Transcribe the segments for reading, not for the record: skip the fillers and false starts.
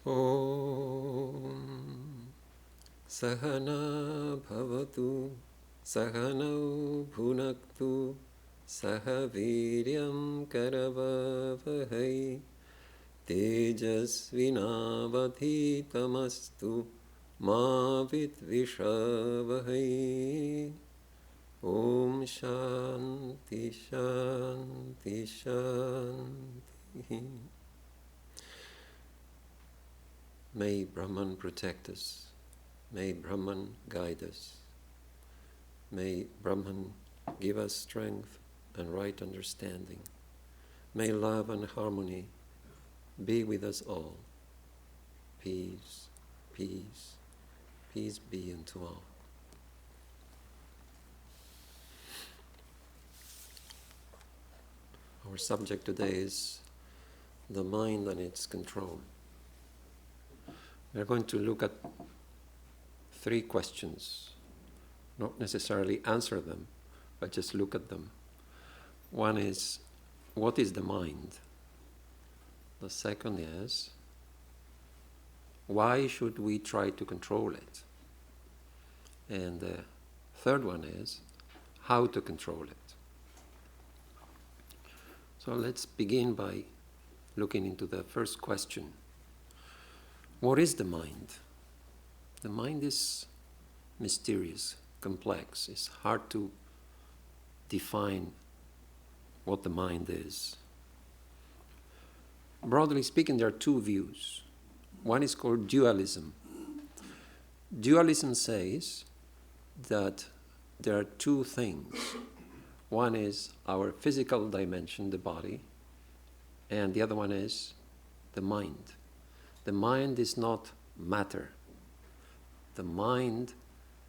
Om Sahana Bhavatu Sahanau Bhunaktu Sahaviryam Karavavahai Tejasvinavadhitamastu Ma Vidvishavahai. Om Shanti Shanti Shanti. May Brahman protect us. May Brahman guide us. May Brahman give us strength and right understanding. May love and harmony be with us all. Peace, peace, peace be unto all. Our subject today is the mind and its control. We're going to look at 3 questions, not necessarily answer them, but just look at them. One is, what is the mind? The second is, why should we try to control it? And the third one is, how to control it? So let's begin by looking into the first question. What is the mind? The mind is mysterious, complex. It's hard to define what the mind is. Broadly speaking, there are 2 views. One is called dualism. Dualism says that there are 2 things. One is our physical dimension, the body, and the other one is the mind. The mind is not matter. The mind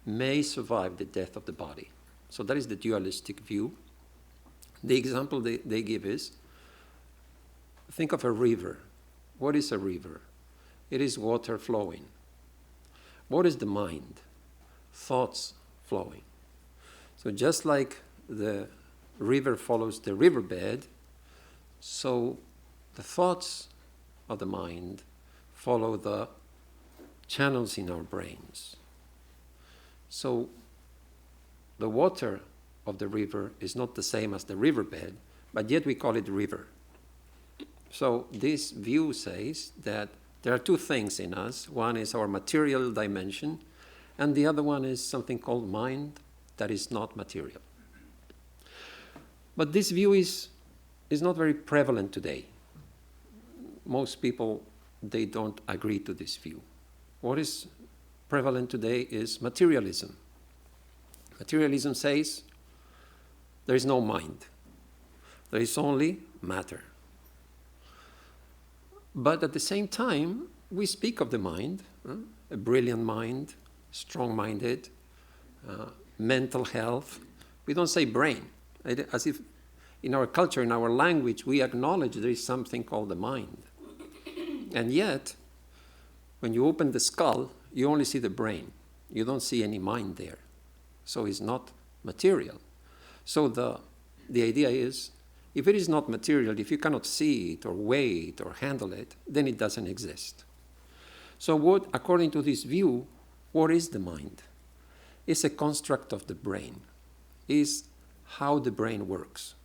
may survive the death of the body. So that is the dualistic view. The example they give is, think of a river. What is a river? It is water flowing. What is the mind? Thoughts flowing. So just like the river follows the riverbed, so the thoughts of the mind follow the channels in our brains. So the water of the river is not the same as the riverbed, but yet we call it river. So this view says that there are 2 things in us. One is our material dimension, and the other one is something called mind that is not material. But this view is not very prevalent today. Most people, they don't agree to this view. What is prevalent today is materialism. Materialism says there is no mind. There is only matter. But at the same time, we speak of the mind, a brilliant mind, strong-minded, mental health. We don't say brain, as if in our culture, in our language, we acknowledge there is something called the mind. And yet, when you open the skull, you only see the brain. You don't see any mind there. So it's not material. So the idea is, if it is not material, if you cannot see it or weigh it or handle it, then it doesn't exist. So what, according to this view, what is the mind? It's a construct of the brain. It's how the brain works.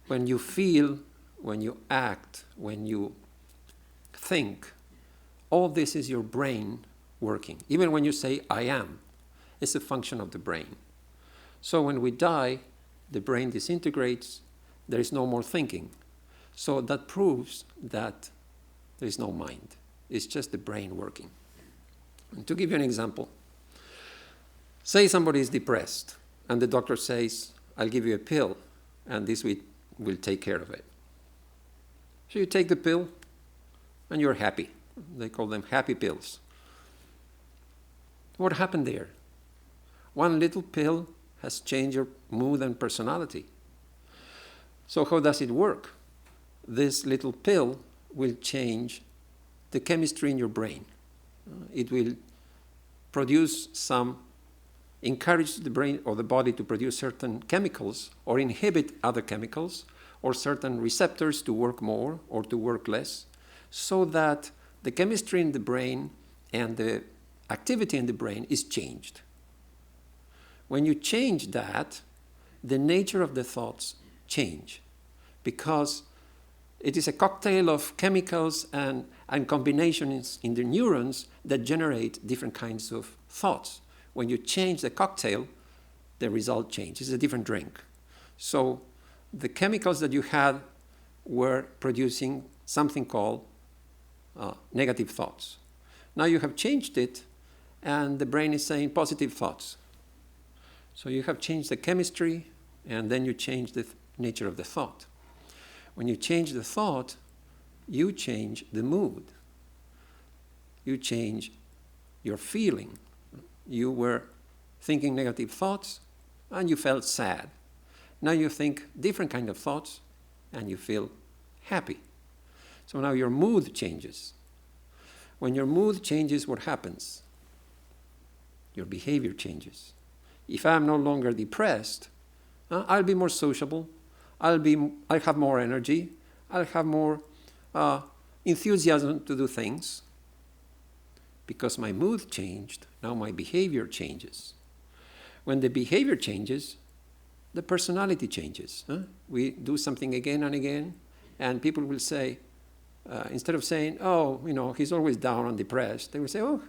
When you feel, when you act, when you think, all this is your brain working. Even when you say, I am, it's a function of the brain. So when we die, the brain disintegrates, there is no more thinking. So that proves that there is no mind. It's just the brain working. And to give you an example, say somebody is depressed, and the doctor says, I'll give you a pill, and this will take care of it. So you take the pill, and you're happy. They call them happy pills. What happened there? One little pill has changed your mood and personality. So how does it work? This little pill will change the chemistry in your brain. It will encourage the brain or the body to produce certain chemicals or inhibit other chemicals or certain receptors to work more or to work less, so that the chemistry in the brain and the activity in the brain is changed. When you change that, the nature of the thoughts change, because it is a cocktail of chemicals and combinations in the neurons that generate different kinds of thoughts. When you change the cocktail, the result changes. It's a different drink. So the chemicals that you had were producing something called negative thoughts. Now you have changed it, and the brain is saying positive thoughts. So you have changed the chemistry, and then you change the nature of the thought. When you change the thought, you change the mood. You change your feeling. You were thinking negative thoughts, and you felt sad. Now you think different kind of thoughts, and you feel happy. So now your mood changes. When your mood changes, what happens? Your behavior changes. If I'm no longer depressed, I'll be more sociable. I'll have more energy. I'll have more enthusiasm to do things. Because my mood changed, now my behavior changes. When the behavior changes, the personality changes. We do something again and again, and people will say, instead of saying, oh, he's always down and depressed, they will say, oh,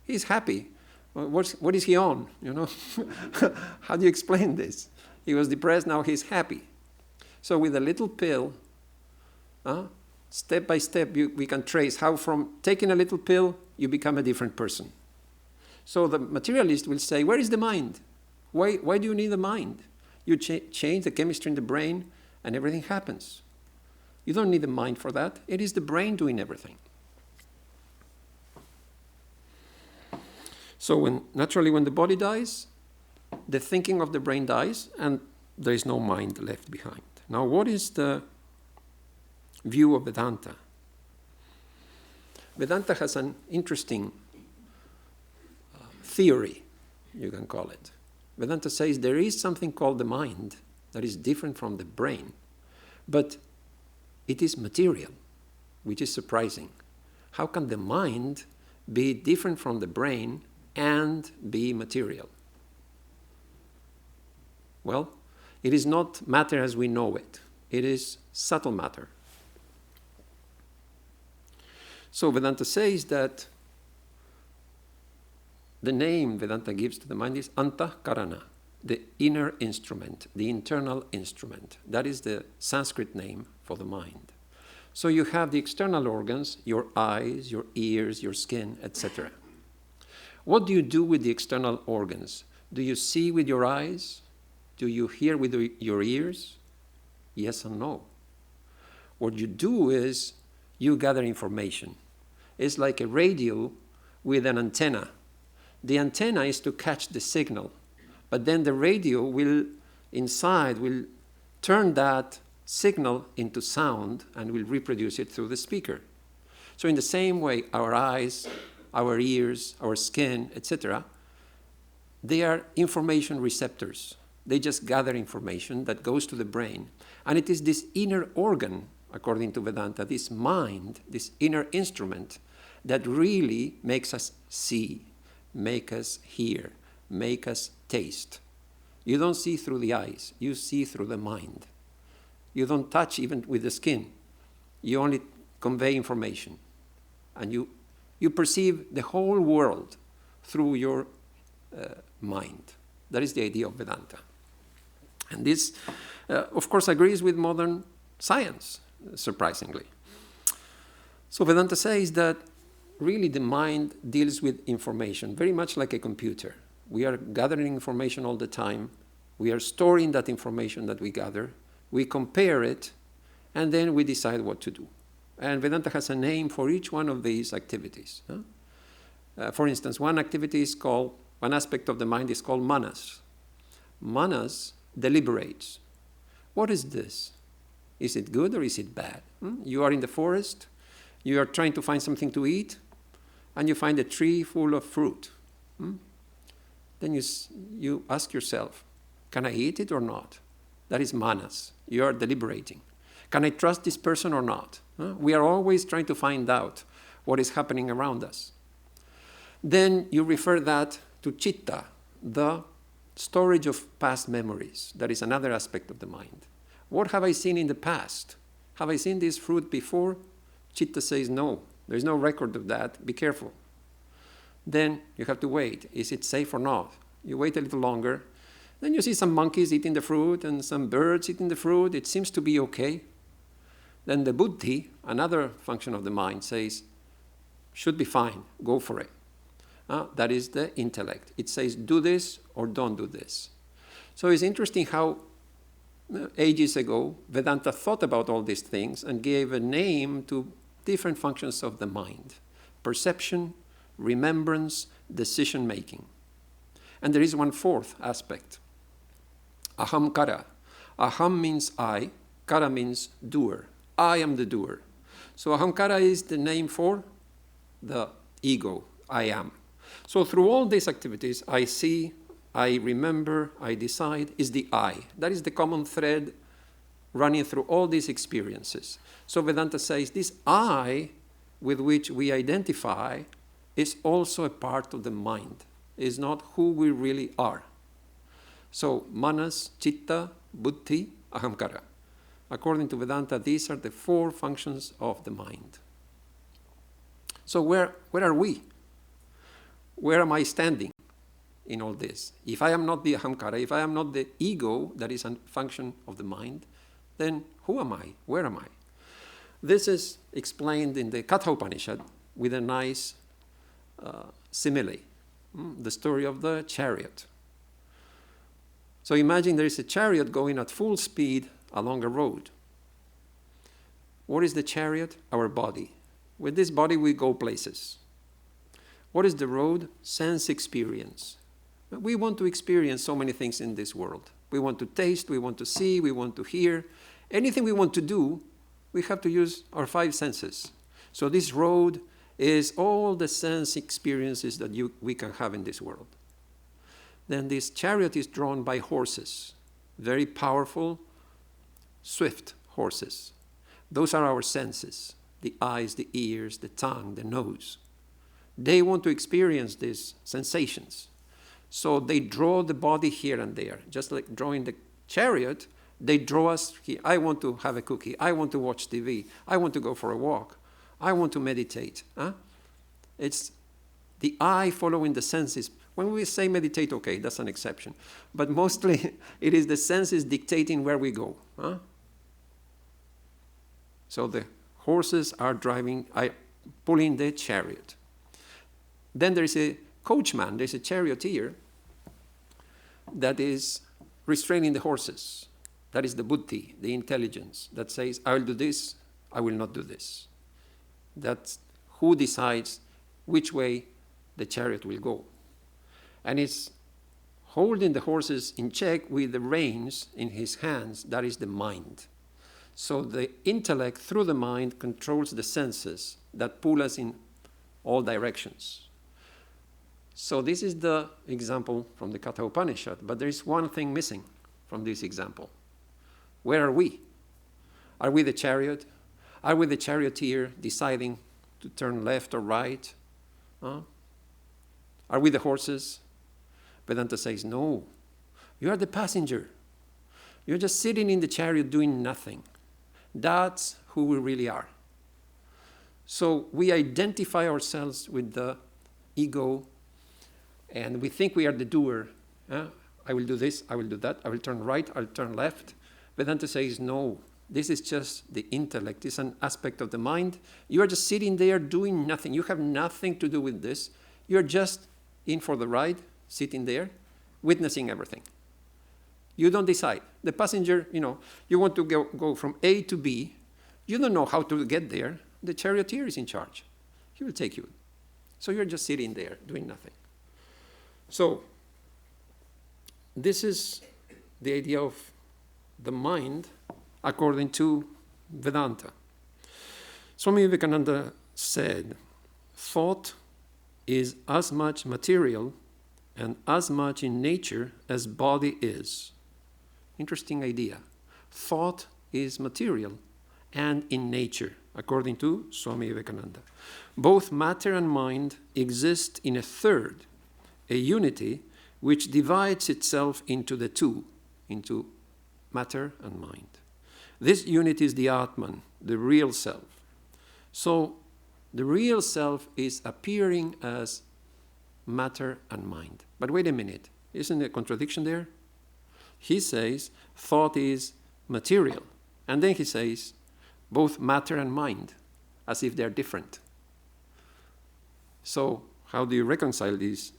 he's happy. What is he on? How do you explain this? He was depressed, now he's happy. So with a little pill, step by step, we can trace how from taking a little pill, you become a different person. So the materialist will say, where is the mind? Why do you need the mind? You change the chemistry in the brain, and everything happens. You don't need the mind for that. It is the brain doing everything. So naturally, when the body dies, the thinking of the brain dies, and there is no mind left behind. Now, what is the view of Vedanta? Vedanta has an interesting theory, you can call it. Vedanta says there is something called the mind that is different from the brain, but it is material, which is surprising. How can the mind be different from the brain and be material? Well, it is not matter as we know it. It is subtle matter. So Vedanta says that the name Vedanta gives to the mind is Antakarana, the inner instrument, the internal instrument. That is the Sanskrit name for the mind. So you have the external organs, your eyes, your ears, your skin, etc. What do you do with the external organs? Do you see with your eyes? Do you hear with your ears? Yes and no. What you do is you gather information. It's like a radio with an antenna. The antenna is to catch the signal, but then the radio will turn that signal into sound and will reproduce it through the speaker. So in the same way, our eyes, our ears, our skin, etc., they are information receptors. They just gather information that goes to the brain. And it is this inner organ, according to Vedanta, this mind, this inner instrument, that really makes us see, make us hear, make us taste. You don't see through the eyes, you see through the mind. You don't touch even with the skin. You only convey information. And you perceive the whole world through your mind. That is the idea of Vedanta. And this, of course, agrees with modern science, surprisingly. So Vedanta says that really the mind deals with information, very much like a computer. We are gathering information all the time. We are storing that information that we gather. We compare it, and then we decide what to do. And Vedanta has a name for each one of these activities. For instance, one aspect of the mind is called manas. Manas deliberates. What is this? Is it good or is it bad? You are in the forest, you are trying to find something to eat, and you find a tree full of fruit. Then you ask yourself, can I eat it or not? That is manas. You are deliberating. Can I trust this person or not? We are always trying to find out what is happening around us. Then you refer that to chitta, the storage of past memories. That is another aspect of the mind. What have I seen in the past? Have I seen this fruit before? Chitta says no. There's no record of that. Be careful. Then you have to wait. Is it safe or not? You wait a little longer. Then you see some monkeys eating the fruit and some birds eating the fruit. It seems to be okay. Then the buddhi, another function of the mind, says, should be fine. Go for it. That is the intellect. It says, do this or don't do this. So it's interesting how ages ago Vedanta thought about all these things and gave a name to different functions of the mind. Perception, remembrance, decision-making. And there is one fourth aspect. Ahamkara. Aham means I. Kara means doer. I am the doer. So ahamkara is the name for the ego. I am. So through all these activities, I see, I remember, I decide, is the I. That is the common thread running through all these experiences. So Vedanta says this I with which we identify is also a part of the mind, is not who we really are. So manas, chitta, buddhi, ahamkara. According to Vedanta, these are the four functions of the mind. So where are we? Where am I standing in all this? If I am not the ahamkara, if I am not the ego that is a function of the mind, then who am I? Where am I? This is explained in the Katha Upanishad with a nice simile, the story of the chariot. So imagine there is a chariot going at full speed along a road. What is the chariot? Our body. With this body we go places. What is the road? Sense experience. We want to experience so many things in this world. We want to taste, we want to see, we want to hear. Anything we want to do, we have to use our five senses. So this road is all the sense experiences that we can have in this world. Then this chariot is drawn by horses, very powerful, swift horses. Those are our senses, the eyes, the ears, the tongue, the nose. They want to experience these sensations. So they draw the body here and there. Just like drawing the chariot, they draw us here. I want to have a cookie. I want to watch TV. I want to go for a walk. I want to meditate. It's the eye following the senses. When we say meditate, okay, that's an exception. But mostly it is the senses dictating where we go. So the horses are pulling the chariot. Then there is a coachman, there's a charioteer that is restraining the horses. That is the buddhi, the intelligence that says, I will do this, I will not do this. That's who decides which way the chariot will go. And it's holding the horses in check with the reins in his hands. That is the mind. So the intellect through the mind controls the senses that pull us in all directions. So this is the example from the Katha Upanishad, but there is one thing missing from this example. Where are we? Are we the chariot? Are we the charioteer deciding to turn left or right? Are we the horses? Vedanta says, no. You are the passenger. You're just sitting in the chariot doing nothing. That's who we really are. So we identify ourselves with the ego, and we think we are the doer. I will do this, I will do that, I will turn right, I'll turn left. Vedanta says, no, this is just the intellect. It's an aspect of the mind. You are just sitting there doing nothing. You have nothing to do with this. You're just in for the ride, sitting there, witnessing everything. You don't decide. The passenger, you want to go from A to B. You don't know how to get there. The charioteer is in charge. He will take you. So you're just sitting there doing nothing. So this is the idea of the mind according to Vedanta. Swami Vivekananda said, thought is as much material and as much in nature as body is. Interesting idea. Thought is material and in nature according to Swami Vivekananda. Both matter and mind exist in a third, a unity which divides itself into the two, into matter and mind. This unity is the Atman, the real self. So the real self is appearing as matter and mind. But wait a minute, isn't there a contradiction there? He says thought is material. And then he says both matter and mind, as if they're different. So how do you reconcile these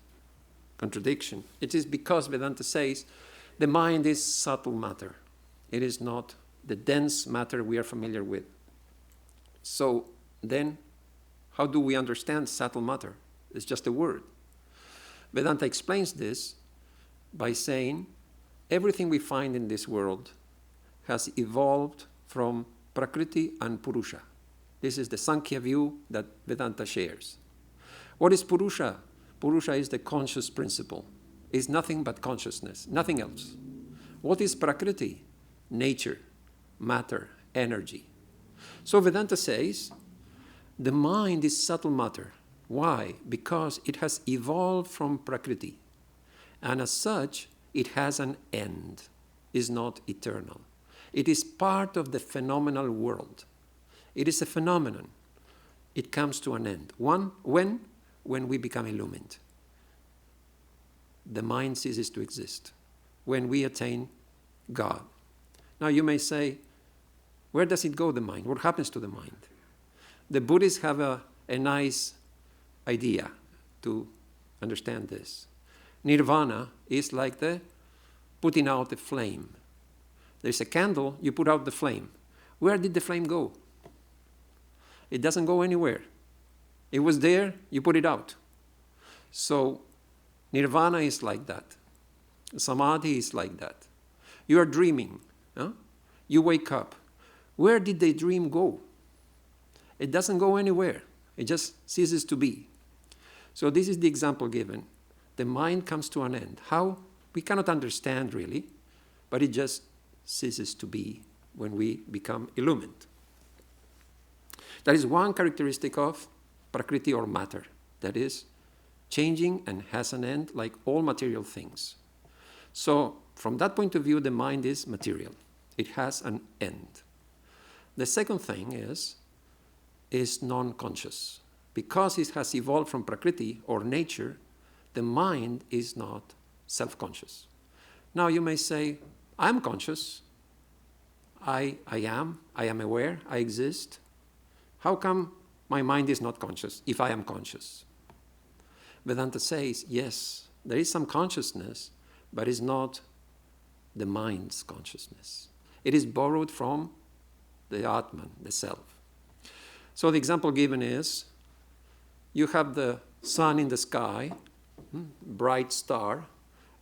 contradiction? It is because Vedanta says the mind is subtle matter. It is not the dense matter we are familiar with. So then, how do we understand subtle matter? It's just a word. Vedanta explains this by saying everything we find in this world has evolved from Prakriti and Purusha. This is the Sankhya view that Vedanta shares. What is Purusha? Purusha is the conscious principle. It's nothing but consciousness, nothing else. What is Prakriti? Nature, matter, energy. So Vedanta says the mind is subtle matter. Why? Because it has evolved from Prakriti. And as such, it has an end, is not eternal. It is part of the phenomenal world. It is a phenomenon. It comes to an end. When we become illumined. The mind ceases to exist. When we attain God. Now you may say, where does it go, the mind? What happens to the mind? The Buddhists have a nice idea to understand this. Nirvana is like the putting out the flame. There's a candle, you put out the flame. Where did the flame go? It doesn't go anywhere. It was there, you put it out. So Nirvana is like that. Samadhi is like that. You are dreaming. Huh? You wake up. Where did the dream go? It doesn't go anywhere. It just ceases to be. So this is the example given. The mind comes to an end. How? We cannot understand really, but it just ceases to be when we become illumined. That is one characteristic of Prakriti or matter. That is changing and has an end like all material things. So from that point of view, the mind is material. It has an end. The second thing is non-conscious. Because it has evolved from Prakriti or nature, the mind is not self-conscious. Now you may say, I'm conscious. I am aware, I exist. How come my mind is not conscious if I am conscious? Vedanta says, yes, there is some consciousness, but it's not the mind's consciousness. It is borrowed from the Atman, the self. So the example given is, you have the sun in the sky, bright star.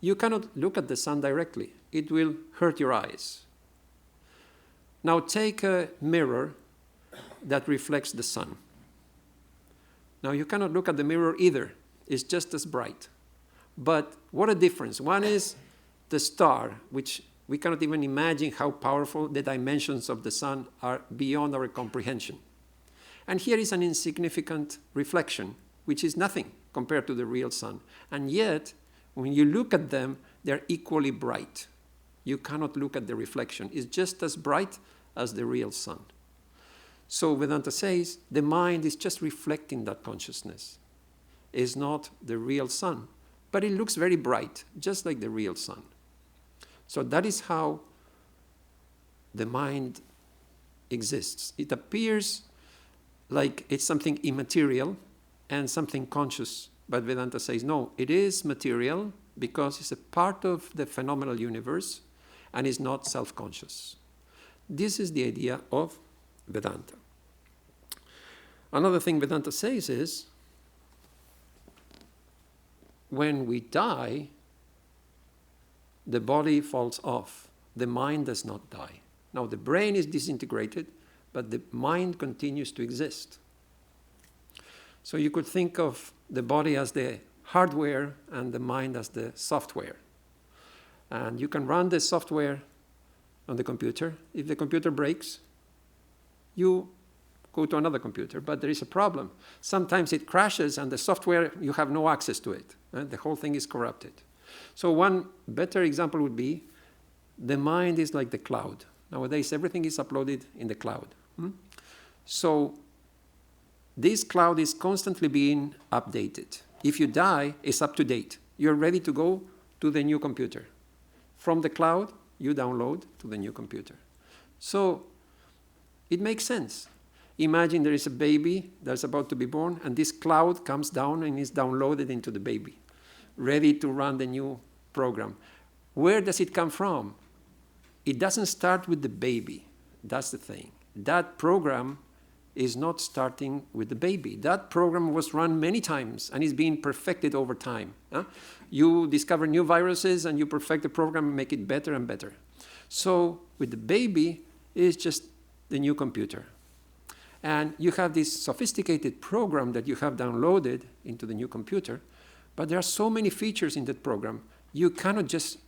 You cannot look at the sun directly. It will hurt your eyes. Now take a mirror that reflects the sun. Now you cannot look at the mirror either. It's just as bright. But what a difference. One is the star, which we cannot even imagine how powerful the dimensions of the sun are beyond our comprehension. And here is an insignificant reflection, which is nothing compared to the real sun. And yet, when you look at them, they're equally bright. You cannot look at the reflection. It's just as bright as the real sun. So Vedanta says the mind is just reflecting that consciousness. It's not the real sun, but it looks very bright, just like the real sun. So that is how the mind exists. It appears like it's something immaterial and something conscious, but Vedanta says no, it is material because it's a part of the phenomenal universe and is not self-conscious. This is the idea of Vedanta. Another thing Vedanta says is, when we die, the body falls off. The mind does not die. Now the brain is disintegrated, but the mind continues to exist. So you could think of the body as the hardware and the mind as the software. And you can run the software on the computer. If the computer breaks, you go to another computer. But there is a problem. Sometimes it crashes and the software, you have no access to it. The whole thing is corrupted. So one better example would be, the mind is like the cloud. Nowadays, everything is uploaded in the cloud. So this cloud is constantly being updated. If you die, it's up to date. You're ready to go to the new computer. From the cloud, you download to the new computer. So it makes sense. Imagine there is a baby that's about to be born, and this cloud comes down and is downloaded into the baby, ready to run the new program. Where does it come from? It doesn't start with the baby. That's the thing. That program is not starting with the baby. That program was run many times and is being perfected over time. You discover new viruses and you perfect the program and make it better and better. So with the baby, it's just the new computer. And you have this sophisticated program that you have downloaded into the new computer, but there are so many features in that program, you cannot just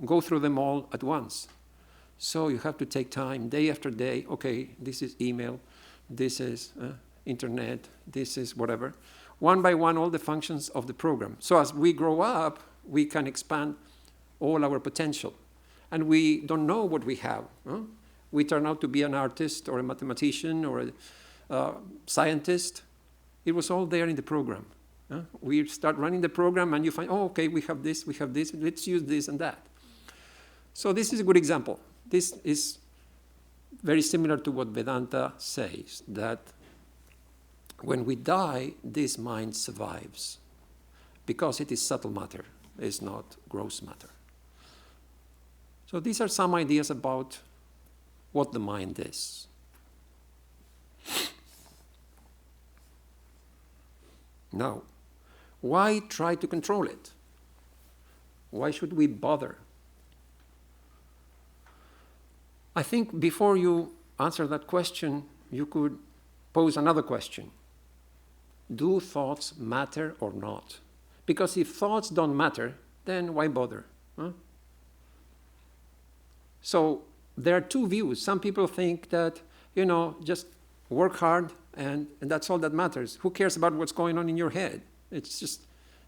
go through them all at once. So you have to take time, day after day. Okay, this is email, this is internet, this is whatever. One by one, all the functions of the program. So as we grow up, we can expand all our potential. And we don't know what we have. We turn out to be an artist or a mathematician or a scientist. It was all there in the program. We start running the program and you find, oh, okay, we have this, let's use this and that. So this is a good example. This is very similar to what Vedanta says, that when we die, this mind survives because it is subtle matter, it's not gross matter. So these are some ideas about what the mind is. Now, why try to control it? Why should we bother? I think before you answer that question, you could pose another question. Do thoughts matter or not? Because if thoughts don't matter, then why bother? So there are two views. Some people think that, just work hard and that's all that matters. Who cares about what's going on in your head? It's just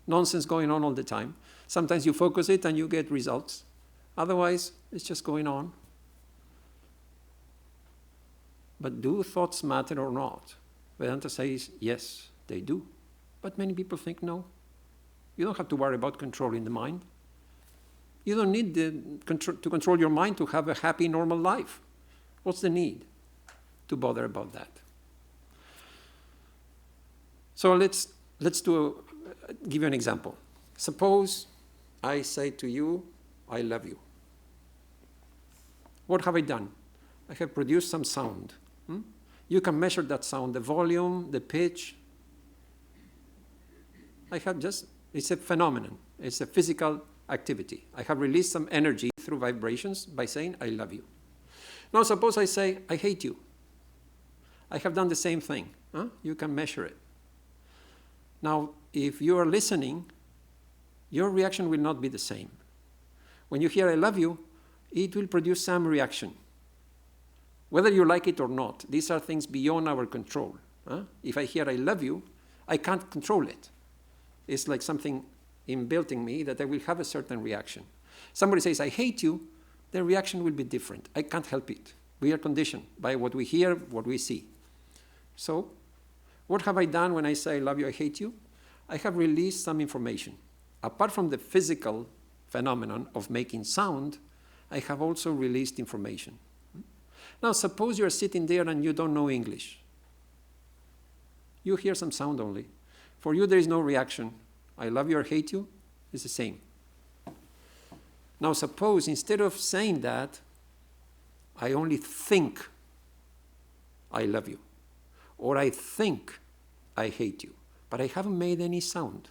nonsense going on all the time. Sometimes you focus it and you get results. Otherwise, it's just going on. But do thoughts matter or not? Vedanta says, yes, they do. But many people think no. You don't have to worry about controlling the mind. You don't need to control your mind to have a happy, normal life. What's the need to bother about that? So let's give you an example. Suppose I say to you, I love you. What have I done? I have produced some sound. You can measure that sound, the volume, the pitch. It's a phenomenon. It's a physical activity. I have released some energy through vibrations by saying, I love you. Now suppose I say, I hate you. I have done the same thing. You can measure it. Now, if you are listening, your reaction will not be the same. When you hear I love you, it will produce some reaction. Whether you like it or not, these are things beyond our control. If I hear I love you, I can't control it. It's like something inbuilt in me that I will have a certain reaction. Somebody says I hate you, the reaction will be different. I can't help it. We are conditioned by what we hear, what we see. So, what have I done when I say I love you, I hate you? I have released some information. Apart from the physical phenomenon of making sound, I have also released information. Now, suppose you're sitting there and you don't know English. You hear some sound only. For you, there is no reaction. I love you or hate you, it's the same. Now, suppose instead of saying that, I only think I love you, or I think I hate you, but I haven't made any sound.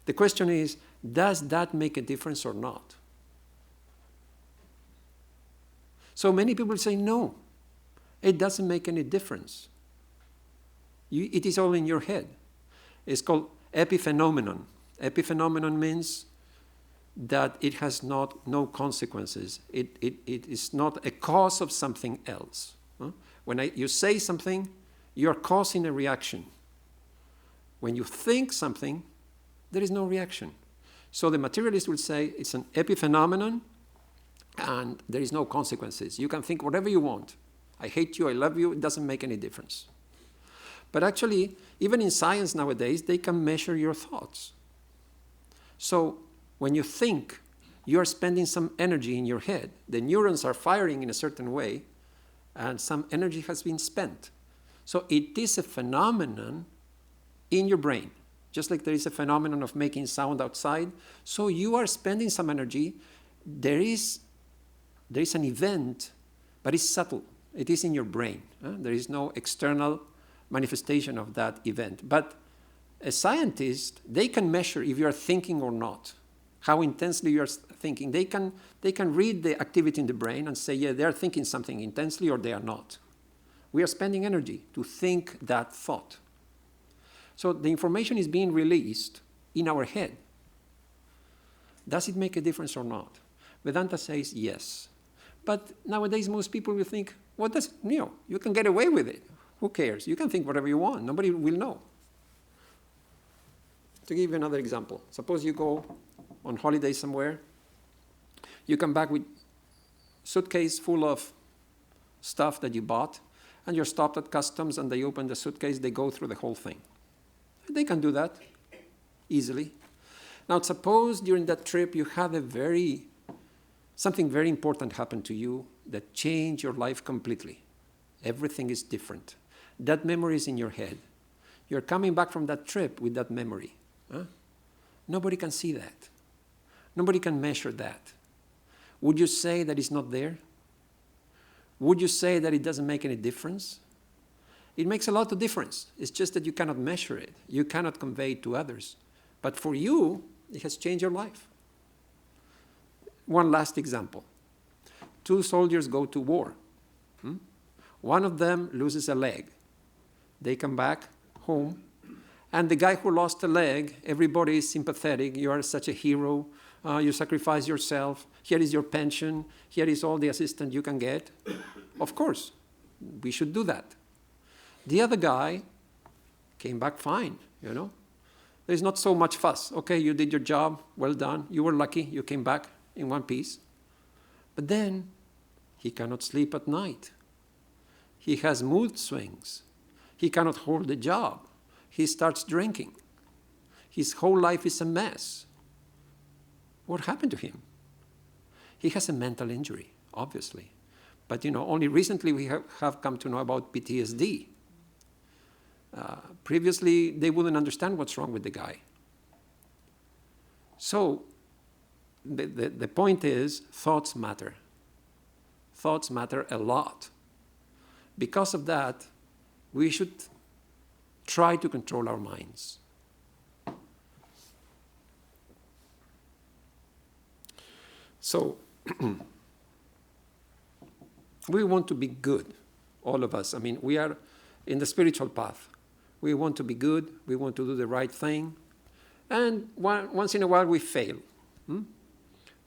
The question is, does that make a difference or not? So many people say, no, it doesn't make any difference. It is all in your head. It's called epiphenomenon. Epiphenomenon means that it has no consequences. It is not a cause of something else. When you say something, you're causing a reaction. When you think something, there is no reaction. So the materialist will say it's an epiphenomenon and there is no consequences. You can think whatever you want. I hate you, I love you, it doesn't make any difference. But actually, even in science nowadays, they can measure your thoughts. So when you think, you are spending some energy in your head. The neurons are firing in a certain way, and some energy has been spent. So it is a phenomenon in your brain, just like there is a phenomenon of making sound outside. So you are spending some energy. There is an event, but it's subtle. It is in your brain. There is no external manifestation of that event. But a scientist, they can measure if you are thinking or not, how intensely you are thinking. They can read the activity in the brain and say, yeah, they are thinking something intensely or they are not. We are spending energy to think that thought. So the information is being released in our head. Does it make a difference or not? Vedanta says yes. But nowadays most people will think, what does, you can get away with it. Who cares? You can think whatever you want. Nobody will know. To give you another example, suppose you go on holiday somewhere. You come back with a suitcase full of stuff that you bought, and you're stopped at customs and they open the suitcase, they go through the whole thing. They can do that easily. Now suppose during that trip you had something very important happened to you that changed your life completely. Everything is different. That memory is in your head. You're coming back from that trip with that memory. Nobody can see that. Nobody can measure that. Would you say that it's not there? Would you say that it doesn't make any difference? It makes a lot of difference. It's just that you cannot measure it. You cannot convey it to others. But for you, it has changed your life. One last example. 2 soldiers go to war. One of them loses a leg. They come back home, and the guy who lost a leg, everybody is sympathetic. You are such a hero. You sacrifice yourself. Here is your pension. Here is all the assistance you can get. Of course, we should do that. The other guy came back fine, There's not so much fuss. Okay, you did your job. Well done. You were lucky. You came back in one piece. But then he cannot sleep at night. He has mood swings. He cannot hold a job. He starts drinking. His whole life is a mess. What happened to him? He has a mental injury, obviously. But, only recently we have come to know about PTSD. Previously, they wouldn't understand what's wrong with the guy. So, the point is, thoughts matter. Thoughts matter a lot. Because of that, we should try to control our minds. So, we want to be good, all of us. We are in the spiritual path. We want to be good. We want to do the right thing. And once in a while, we fail.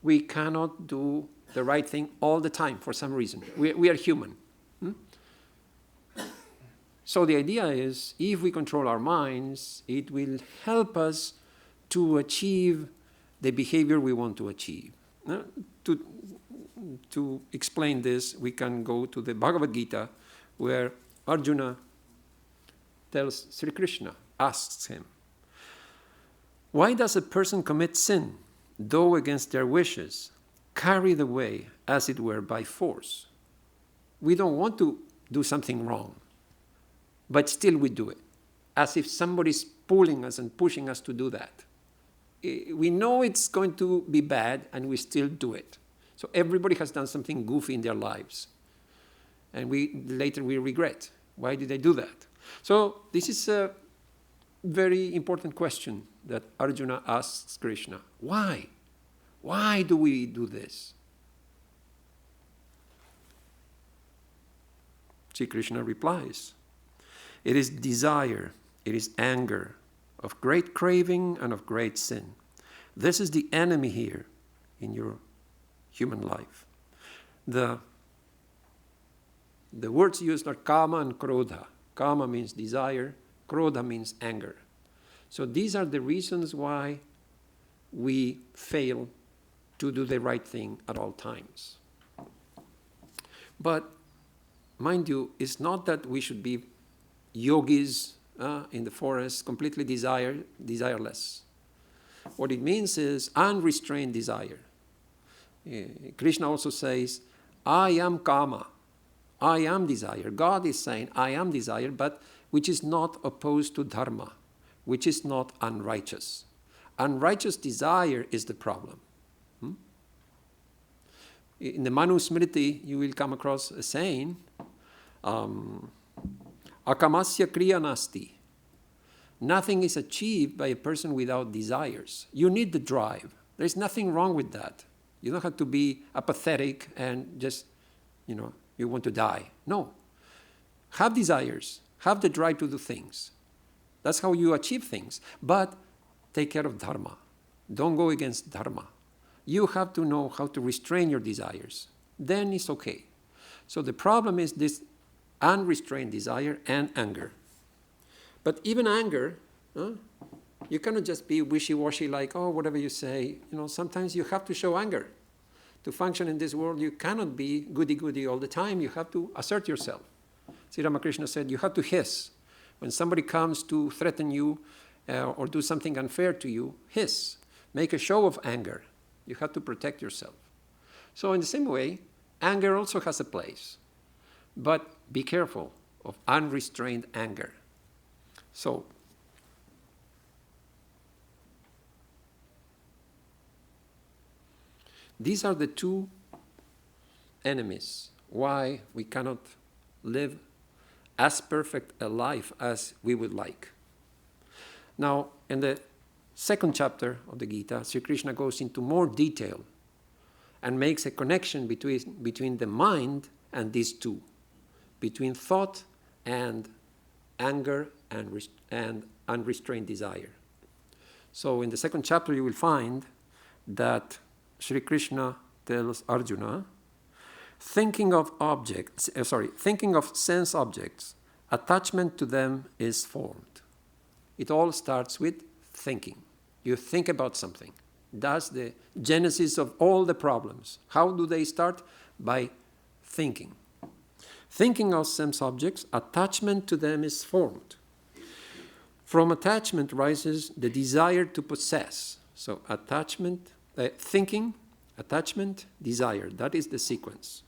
We cannot do the right thing all the time for some reason. We are human. So the idea is, if we control our minds, it will help us to achieve the behavior we want to achieve. To explain this, we can go to the Bhagavad Gita, where Arjuna tells Sri Krishna, asks him, why does a person commit sin, though against their wishes, carried away, as it were, by force? We don't want to do something wrong, but still we do it, as if somebody's pulling us and pushing us to do that. We know it's going to be bad, and we still do it. So everybody has done something goofy in their lives. And later we regret. Why did I do that? So this is a very important question that Arjuna asks Krishna. Why? Why do we do this? Sri Krishna replies, it is desire, it is anger, of great craving and of great sin. This is the enemy here in your human life. The The words used are kama and krodha. Kama means desire, krodha means anger. So these are the reasons why we fail to do the right thing at all times. But mind you, it's not that we should be yogis in the forest, completely desireless. What it means is unrestrained desire. Krishna also says, I am kama, I am desire. God is saying, I am desire, but which is not opposed to dharma, which is not unrighteous. Unrighteous desire is the problem. In the Manu Smriti, you will come across a saying, akamasya kriya nasti. Nothing is achieved by a person without desires. You need the drive. There's nothing wrong with that. You don't have to be apathetic and just, you want to die. No. Have desires. Have the drive to do things. That's how you achieve things. But take care of dharma. Don't go against dharma. You have to know how to restrain your desires. Then it's okay. So the problem is this unrestrained desire and anger. But even anger, you cannot just be wishy-washy like, oh, whatever you say. Sometimes you have to show anger. To function in this world, you cannot be goody-goody all the time. You have to assert yourself. Sri Ramakrishna said, you have to hiss. When somebody comes to threaten you or do something unfair to you, hiss. Make a show of anger. You have to protect yourself. So in the same way, anger also has a place. But be careful of unrestrained anger. So, these are the two enemies why we cannot live as perfect a life as we would like. Now, in the second chapter of the Gita, Sri Krishna goes into more detail and makes a connection between the mind and these two, between thought and anger and unrestrained desire. So in the second chapter you will find that Sri Krishna tells Arjuna, thinking of sense objects, attachment to them is formed. It all starts with thinking. You think about something. That's the genesis of all the problems. How do they start? By thinking. Thinking of sense objects, attachment to them is formed. From attachment rises the desire to possess. So thinking, attachment, desire. That is the sequence.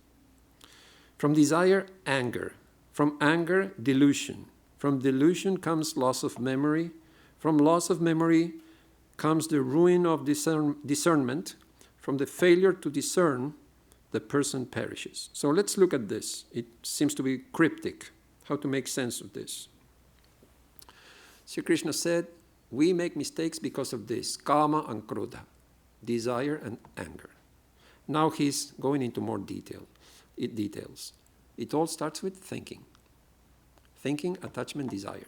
From desire, anger. From anger, delusion. From delusion comes loss of memory. From loss of memory comes the ruin of discernment. From the failure to discern, the person perishes. So let's look at this. It seems to be cryptic, how to make sense of this. Sri Krishna said, we make mistakes because of this, kama and krodha, desire and anger. Now he's going into more details. It all starts with thinking. Thinking, attachment, desire.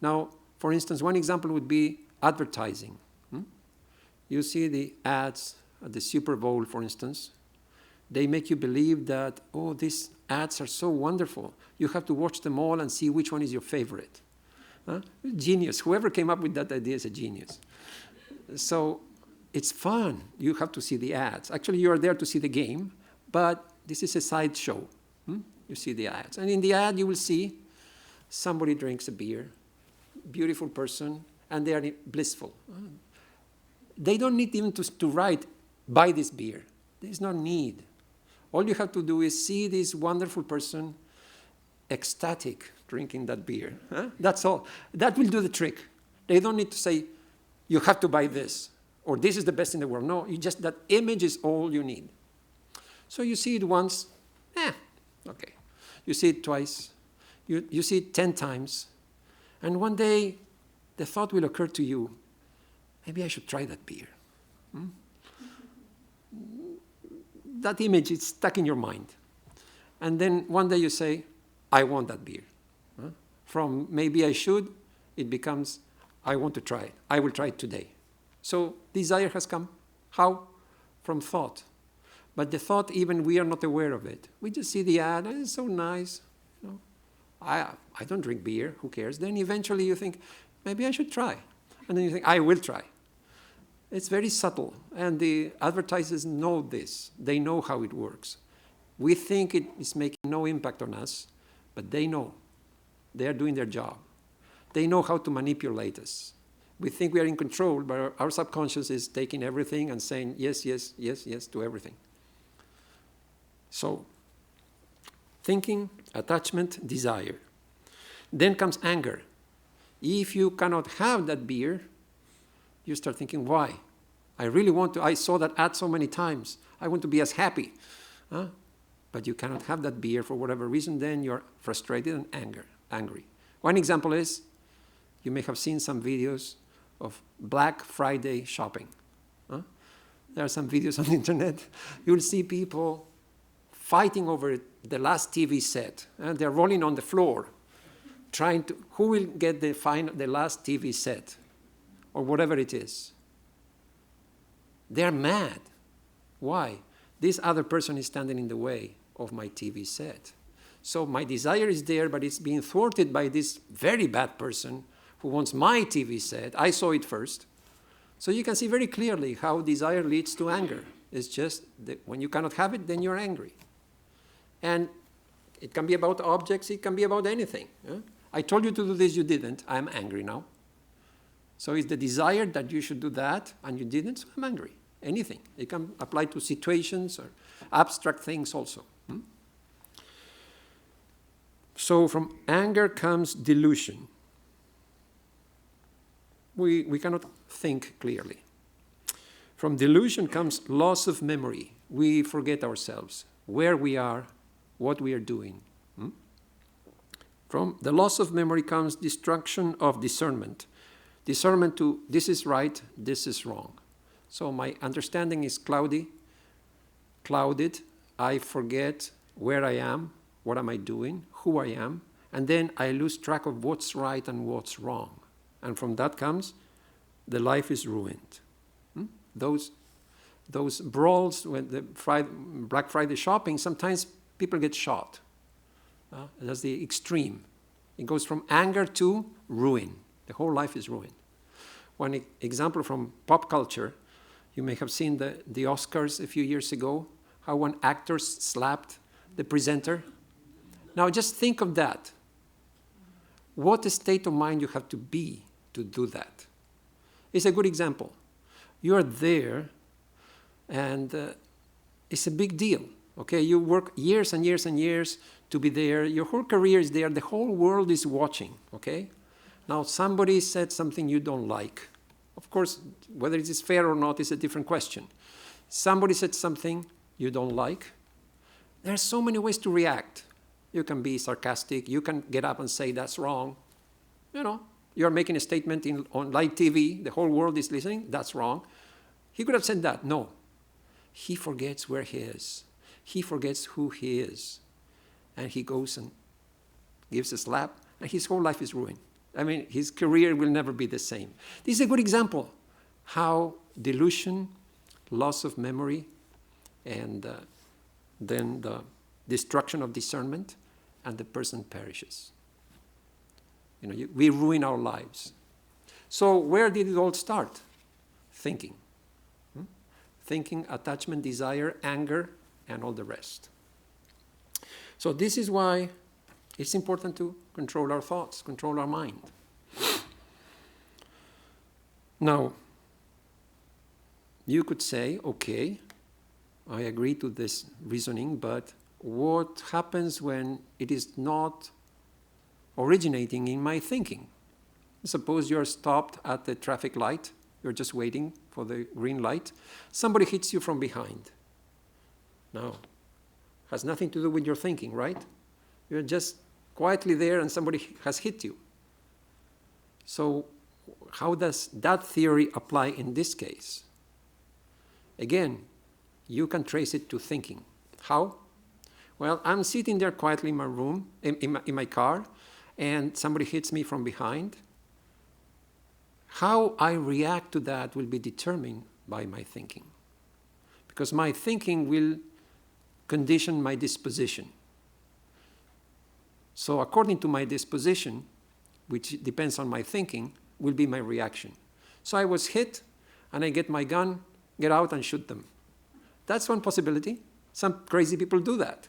Now, for instance, one example would be advertising. You see the ads at the Super Bowl, for instance. They make you believe that, oh, these ads are so wonderful. You have to watch them all and see which one is your favorite. Genius. Whoever came up with that idea is a genius. So it's fun. You have to see the ads. Actually, you are there to see the game, but this is a sideshow. You see the ads. And in the ad, you will see somebody drinks a beer, beautiful person, and they are blissful. They don't need even to write, buy this beer. There's no need. All you have to do is see this wonderful person ecstatic drinking that beer. That's all. That will do the trick. They don't need to say, you have to buy this, or this is the best in the world. No, that image is all you need. So you see it once, okay. You see it twice, you see it 10 times, and one day the thought will occur to you, maybe I should try that beer. That image is stuck in your mind. And then one day you say, I want that beer. From maybe I should, it becomes, I want to try it. I will try it today. So desire has come. How? From thought. But the thought, even we are not aware of it. We just see the ad, and it's so nice. You know, I don't drink beer, who cares? Then eventually you think, maybe I should try. And then you think, I will try. It's very subtle, and the advertisers know this. They know how it works. We think it is making no impact on us, but they know. They are doing their job. They know how to manipulate us. We think we are in control, but our subconscious is taking everything and saying yes, yes, yes, yes to everything. So, thinking, attachment, desire. Then comes anger. If you cannot have that beer, you start thinking, why? I really want to, I saw that ad so many times. I want to be as happy. But you cannot have that beer for whatever reason, then you're frustrated and angry. One example is, you may have seen some videos of Black Friday shopping. There are some videos on the internet. You will see people fighting over the last TV set. They're rolling on the floor, trying to, who will get the last TV set, or whatever it is. They're mad. Why? This other person is standing in the way of my TV set. So my desire is there, but it's being thwarted by this very bad person who wants my TV set. I saw it first. So you can see very clearly how desire leads to anger. It's just that when you cannot have it, then you're angry. And it can be about objects, it can be about anything. I told you to do this, you didn't. I'm angry now. So it's the desire that you should do that, and you didn't, so I'm angry. Anything. It can apply to situations or abstract things also. So from anger comes delusion. We cannot think clearly. From delusion comes loss of memory. We forget ourselves, where we are, what we are doing. From the loss of memory comes destruction of discernment. Discernment to this is right, this is wrong. So my understanding is clouded. I forget where I am, what am I doing, who I am, and then I lose track of what's right and what's wrong. And from that comes, the life is ruined. Those brawls, when the Black Friday shopping, sometimes people get shot. That's the extreme. It goes from anger to ruin. The whole life is ruined. One example from pop culture, you may have seen the Oscars a few years ago, how one actor slapped the presenter. Now just think of that. What a state of mind you have to be to do that. It's a good example. You are there, and it's a big deal. Okay, you work years and years and years to be there. Your whole career is there. The whole world is watching. Okay, now somebody said something you don't like. Of course, whether it is fair or not is a different question. Somebody said something you don't like. There are so many ways to react. You can be sarcastic. You can get up and say that's wrong. You know, you're making a statement on live TV. The whole world is listening. That's wrong. He could have said that. No. He forgets where he is. He forgets who he is. And he goes and gives a slap, and his whole life is ruined. I mean, his career will never be the same. This is a good example how delusion, loss of memory, and then the destruction of discernment, and the person perishes. You know, we ruin our lives. So where did it all start? Thinking. Thinking, attachment, desire, anger, and all the rest. So this is why it's important to control our thoughts, control our mind. Now, you could say, okay, I agree to this reasoning, but what happens when it is not originating in my thinking? Suppose you're stopped at the traffic light, you're just waiting for the green light, somebody hits you from behind. Now, has nothing to do with your thinking, right? You're just quietly there and somebody has hit you. So how does that theory apply in this case? Again, you can trace it to thinking. How? Well, I'm sitting there quietly in my room, in my car, and somebody hits me from behind. How I react to that will be determined by my thinking. because my thinking will condition my disposition. So according to my disposition, which depends on my thinking, will be my reaction. So I was hit, and I get my gun, get out and shoot them. That's one possibility. Some crazy people do that.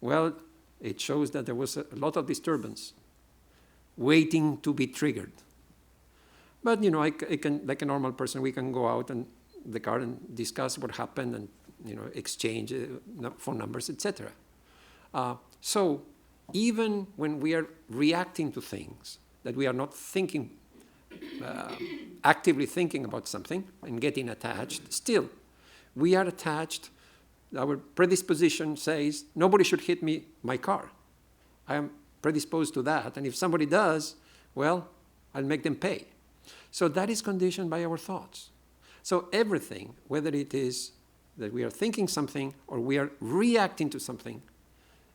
Well, it shows that there was a lot of disturbance waiting to be triggered. But, you know, I can, like a normal person, we can go out in the car and discuss what happened and, you know, exchange phone numbers, etc. So even when we are reacting to things that we are not thinking, actively thinking about something and getting attached, still, we are attached. Our predisposition says, nobody should hit my car. I am predisposed to that. And if somebody does, well, I'll make them pay. So that is conditioned by our thoughts. So everything, whether it is that we are thinking something or we are reacting to something,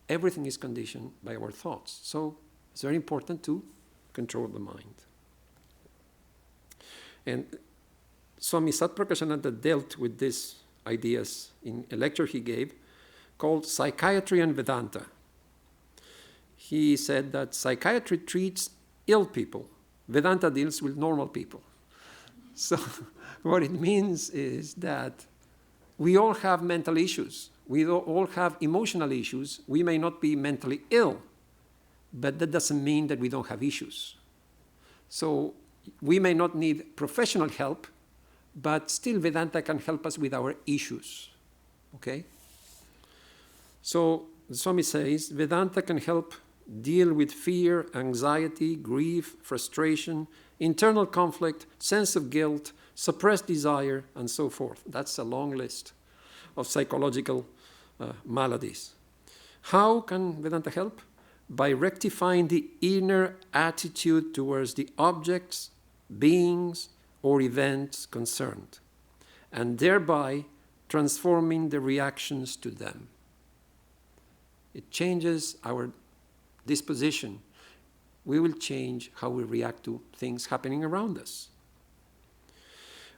everything is conditioned by our thoughts. So it's very important to control the mind. And Swami Satprakashananda dealt with these ideas in a lecture he gave called Psychiatry and Vedanta. He said that psychiatry treats ill people. Vedanta deals with normal people. So what it means is that we all have mental issues. We all have emotional issues. We may not be mentally ill, but that doesn't mean that we don't have issues. So we may not need professional help, but still Vedanta can help us with our issues. Okay? So Swami says, Vedanta can help deal with fear, anxiety, grief, frustration, internal conflict, sense of guilt, suppressed desire, and so forth. That's a long list of psychological maladies. How can Vedanta help? By rectifying the inner attitude towards the objects, beings, or events concerned, and thereby transforming the reactions to them. It changes our disposition. We will change how we react to things happening around us.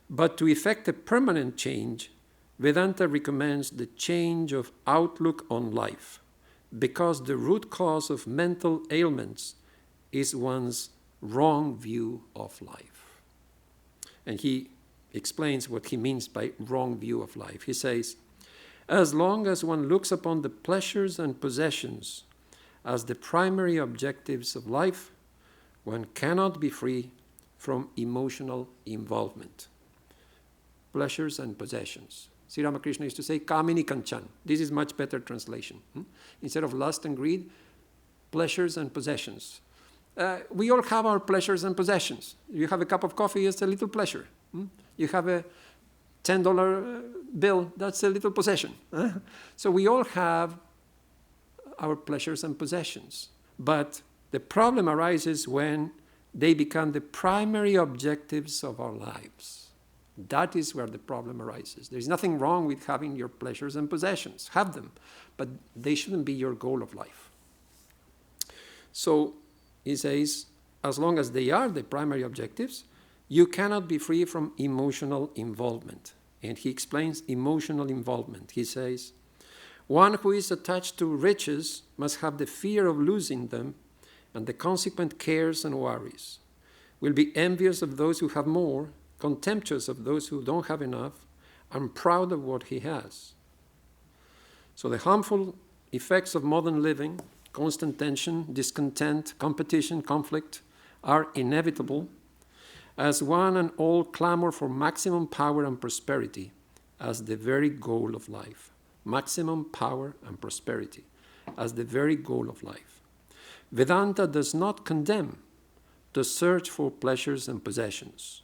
But to effect a permanent change, Vedanta recommends the change of outlook on life, because the root cause of mental ailments is one's wrong view of life. And he explains what he means by wrong view of life. He says, as long as one looks upon the pleasures and possessions as the primary objectives of life, one cannot be free from emotional involvement. Pleasures and possessions. Sri Ramakrishna used to say, Kamini Kanchan. This is much better translation. Instead of lust and greed, pleasures and possessions. We all have our pleasures and possessions. You have a cup of coffee, it's a little pleasure. You have a $10 bill, that's a little possession. So we all have our pleasures and possessions. But the problem arises when they become the primary objectives of our lives. That is where the problem arises. There's nothing wrong with having your pleasures and possessions. Have them. But they shouldn't be your goal of life. So he says, as long as they are the primary objectives, you cannot be free from emotional involvement. And he explains emotional involvement. He says, one who is attached to riches must have the fear of losing them and the consequent cares and worries, will be envious of those who have more, contemptuous of those who don't have enough, and proud of what he has. So the harmful effects of modern living, constant tension, discontent, competition, conflict, are inevitable, as one and all clamor for maximum power and prosperity as the very goal of life. Maximum power and prosperity as the very goal of life. Vedanta does not condemn the search for pleasures and possessions,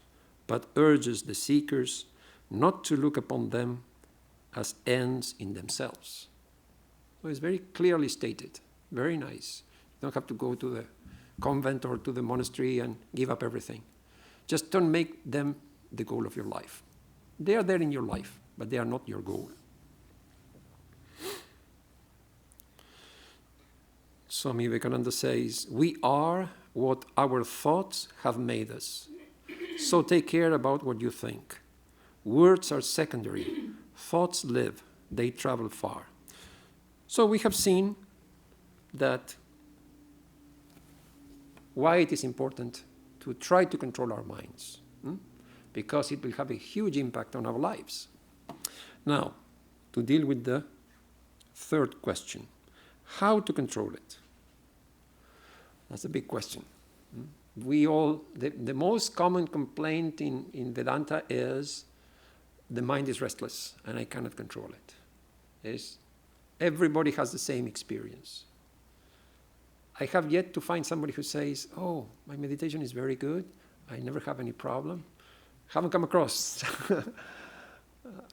but urges the seekers not to look upon them as ends in themselves. So it's very clearly stated, very nice. You don't have to go to the convent or to the monastery and give up everything. Just don't make them the goal of your life. They are there in your life, but they are not your goal. Swami Vivekananda says, we are what our thoughts have made us. So take care about what you think. Words are secondary. Thoughts live. They travel far. So we have seen that why it is important to try to control our minds, because it will have a huge impact on our lives. Now, to deal with the third question, how to control it? That's a big question. We all, the most common complaint in Vedanta is the mind is restless and I cannot control it. Everybody has the same experience. I have yet to find somebody who says, oh, my meditation is very good, I never have any problem. Haven't come across.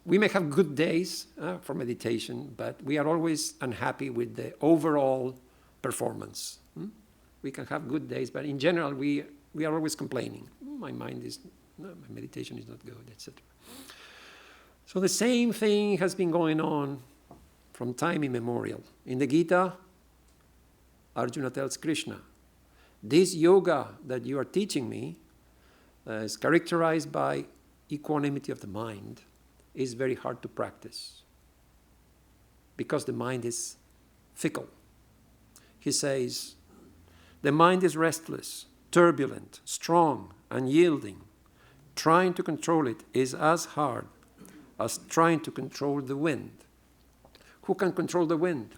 We may have good days for meditation, but we are always unhappy with the overall performance. We can have good days, but in general, we are always complaining. My meditation is not good, etc. So the same thing has been going on from time immemorial. In the Gita, Arjuna tells Krishna, this yoga that you are teaching me is characterized by equanimity of the mind, is very hard to practice because the mind is fickle. He says, the mind is restless, turbulent, strong, unyielding. Trying to control it is as hard as trying to control the wind. Who can control the wind?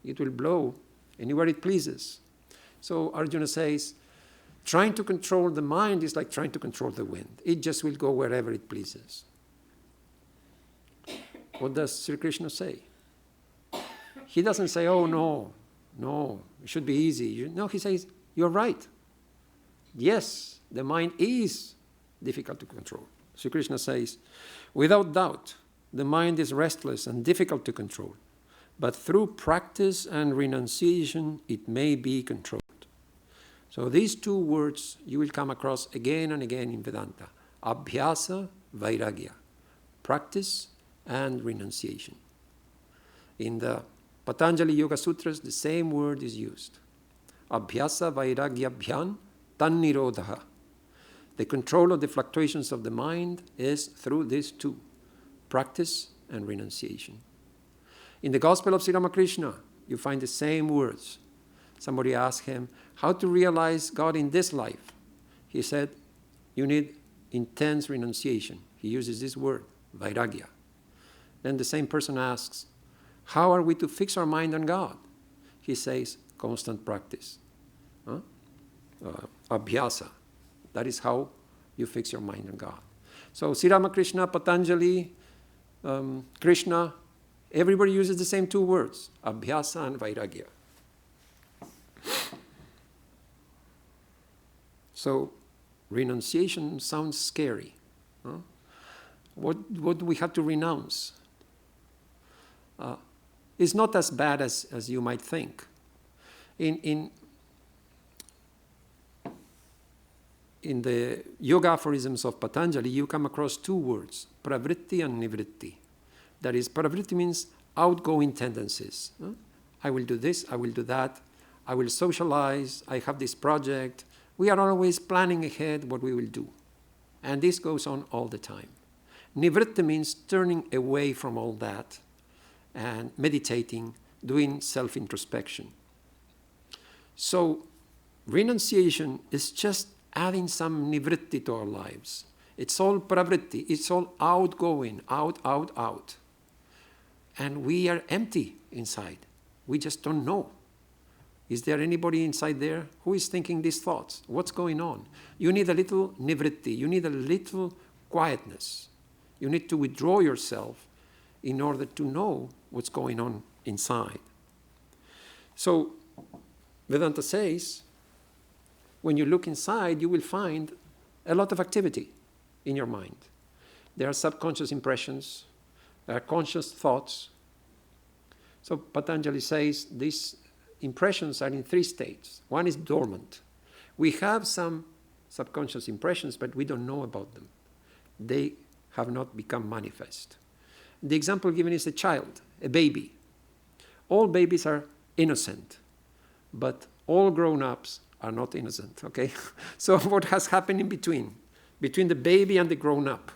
It will blow anywhere it pleases. So Arjuna says, trying to control the mind is like trying to control the wind. It just will go wherever it pleases. What does Sri Krishna say? He doesn't say, oh, no, it should be easy. No, he says, you're right. Yes, the mind is difficult to control. Sri Krishna says, without doubt, the mind is restless and difficult to control, but through practice and renunciation, it may be controlled. So these two words you will come across again and again in Vedanta. Abhyasa, Vairagya. Practice and renunciation. In the Patanjali Yoga Sutras, the same word is used. Abhyasa Vairagya Bhyan Tannirodha. The control of the fluctuations of the mind is through these two, practice and renunciation. In the Gospel of Sri Ramakrishna, you find the same words. Somebody asked him, how to realize God in this life? He said, you need intense renunciation. He uses this word, Vairagya. Then the same person asks, how are we to fix our mind on God? He says, constant practice. Abhyasa. That is how you fix your mind on God. So Sri Ramakrishna, Patanjali, Krishna, everybody uses the same two words, Abhyasa and Vairagya. So renunciation sounds scary. What do we have to renounce? It's not as bad as you might think. In the yoga aphorisms of Patanjali, you come across two words, pravritti and nivritti. That is, pravritti means outgoing tendencies. I will do this, I will do that, I will socialize, I have this project. We are always planning ahead what we will do. And this goes on all the time. Nivritti means turning away from all that and meditating, doing self-introspection. So renunciation is just adding some nivritti to our lives. It's all pravritti, it's all outgoing, out. And we are empty inside. We just don't know. Is there anybody inside there who is thinking these thoughts? What's going on? You need a little nivritti, you need a little quietness. You need to withdraw yourself in order to know what's going on inside. So Vedanta says, when you look inside, you will find a lot of activity in your mind. There are subconscious impressions, there are conscious thoughts. So Patanjali says these impressions are in three states. One is dormant. We have some subconscious impressions, but we don't know about them. They have not become manifest. The example given is a child, a baby. All babies are innocent, but all grown-ups are not innocent, okay? So what has happened in between the baby and the grown-up?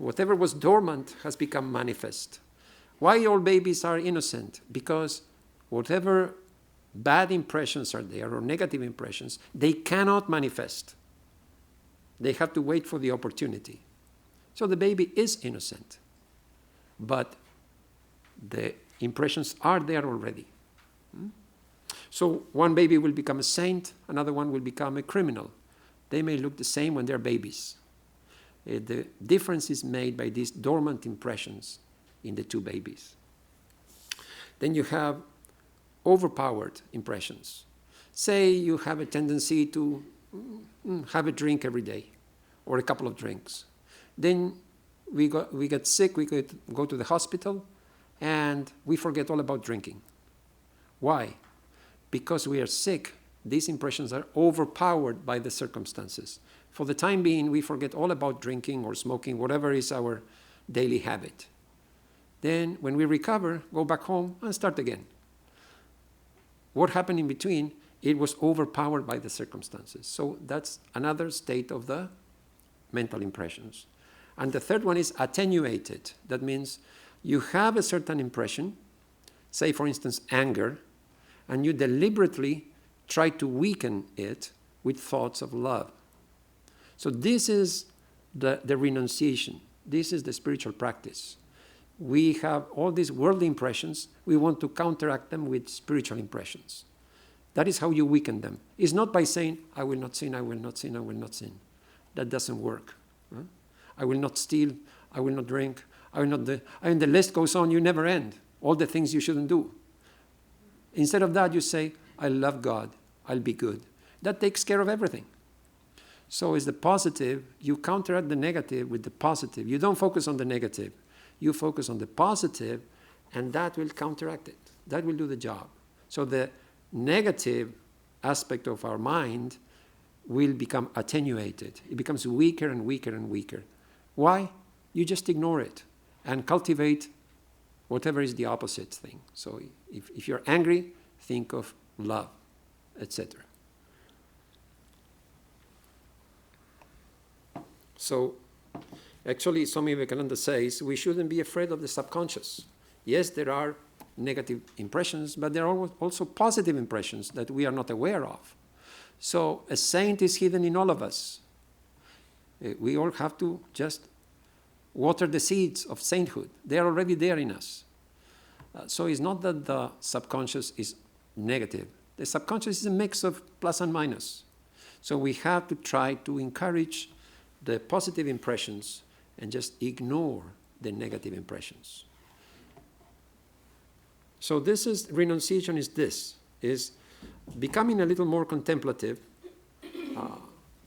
Whatever was dormant has become manifest. Why all babies are innocent? Because whatever bad impressions are there or negative impressions, they cannot manifest. They have to wait for the opportunity. So the baby is innocent. But the impressions are there already. So one baby will become a saint, another one will become a criminal. They may look the same when they're babies. The difference is made by these dormant impressions in the two babies. Then you have overpowered impressions. Say you have a tendency to have a drink every day or a couple of drinks. Then we get sick, we go to the hospital, and we forget all about drinking. Why? Because we are sick, these impressions are overpowered by the circumstances. For the time being, we forget all about drinking or smoking, whatever is our daily habit. Then, when we recover, go back home and start again. What happened in between? It was overpowered by the circumstances. So that's another state of the mental impressions. And the third one is attenuated. That means you have a certain impression, say for instance anger, and you deliberately try to weaken it with thoughts of love. So this is the renunciation. This is the spiritual practice. We have all these worldly impressions. We want to counteract them with spiritual impressions. That is how you weaken them. It's not by saying, I will not sin, I will not sin, I will not sin. That doesn't work. Huh? I will not steal, I will not drink, I will not... the list goes on, you never end. All the things you shouldn't do. Instead of that, you say, I love God, I'll be good. That takes care of everything. So is the positive, you counteract the negative with the positive. You don't focus on the negative. You focus on the positive, and that will counteract it. That will do the job. So the negative aspect of our mind will become attenuated. It becomes weaker and weaker and weaker. Why? You just ignore it and cultivate whatever is the opposite thing. So if you're angry, think of love, etc. So actually, Swami Vivekananda says we shouldn't be afraid of the subconscious. Yes, there are negative impressions, but there are also positive impressions that we are not aware of. So a saint is hidden in all of us. We all have to just water the seeds of sainthood. They are already there in us. So it's not that the subconscious is negative. The subconscious is a mix of plus and minus. So we have to try to encourage the positive impressions and just ignore the negative impressions. So this is, renunciation is becoming a little more contemplative,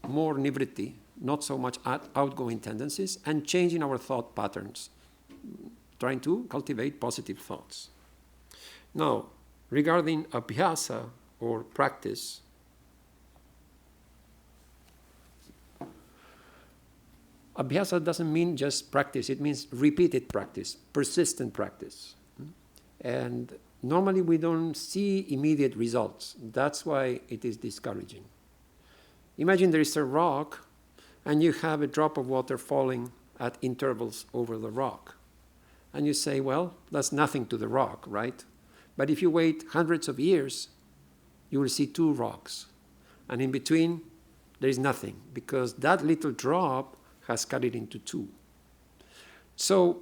more nivritti, not so much outgoing tendencies, and changing our thought patterns, trying to cultivate positive thoughts. Now, regarding abhyasa or practice, abhyasa doesn't mean just practice, it means repeated practice, persistent practice. And normally we don't see immediate results. That's why it is discouraging. Imagine there is a rock and you have a drop of water falling at intervals over the rock. And you say, well, that's nothing to the rock, right? But if you wait hundreds of years, you will see two rocks. And in between, there is nothing, because that little drop has cut it into two. So